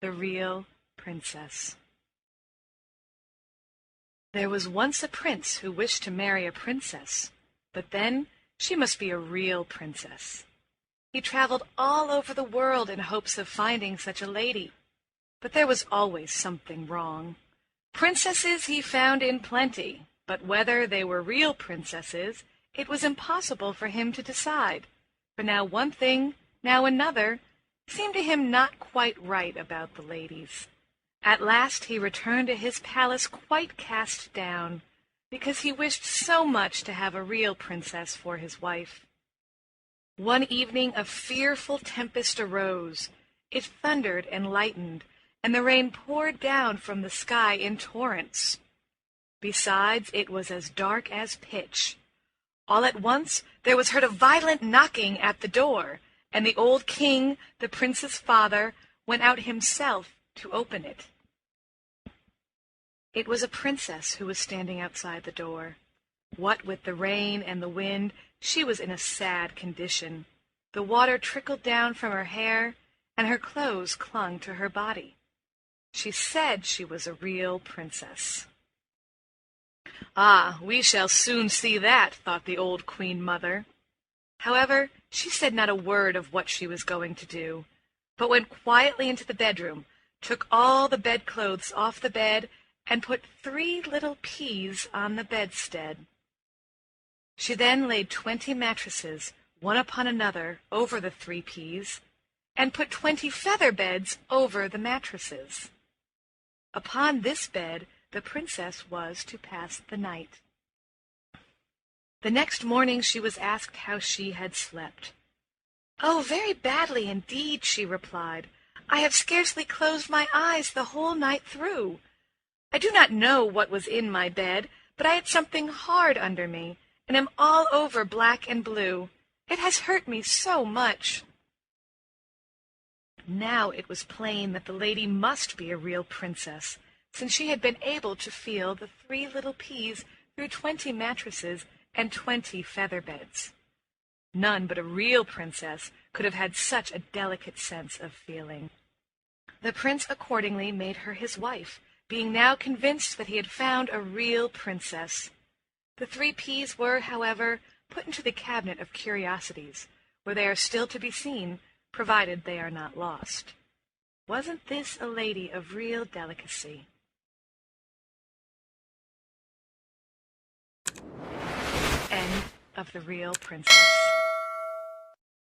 the real princess. There was once a prince who wished to marry a princess, but then she must be a real princess. He traveled all over the world in hopes of finding such a lady, but there was always something wrong. Princesses he found in plenty, but whether they were real princesses, it was impossible for him to decide, for now one thing, now another, seemed to him not quite right about the ladies. At last he returned to his palace quite cast down, because he wished so much to have a real princess for his wife. One evening a fearful tempest arose. It thundered and lightened, and the rain poured down from the sky in torrents. Besides, it was as dark as pitch. All at once there was heard a violent knocking at the door, and the old king, the prince's father, went out himself to open it. It was a princess who was standing outside the door. What with the rain and the wind, she was in a sad condition. The water trickled down from her hair, and her clothes clung to her body. She said she was a real princess. "Ah, we shall soon see that," thought the old queen-mother. However, she said not a word of what she was going to do, but went quietly into the bedroom, took all the bedclothes off the bed, and put 3 little peas on the bedstead. She then laid 20 mattresses, one upon another, over the 3 peas, and put 20 feather beds over the mattresses. Upon this bed the princess was to pass the night. The next morning she was asked how she had slept. "Oh, very badly indeed," she replied. "I have scarcely closed my eyes the whole night through. I do not know what was in my bed, but I had something hard under me, and am all over black and blue. It has hurt me so much." Now it was plain that the lady must be a real princess, since she had been able to feel the 3 little peas through 20 mattresses and 20 feather beds. None but a real princess could have had such a delicate sense of feeling. The prince accordingly made her his wife, being now convinced that he had found a real princess. The 3 peas were, however, put into the cabinet of curiosities, where they are still to be seen, provided they are not lost. Wasn't this a lady of real delicacy? End of The Real Princess.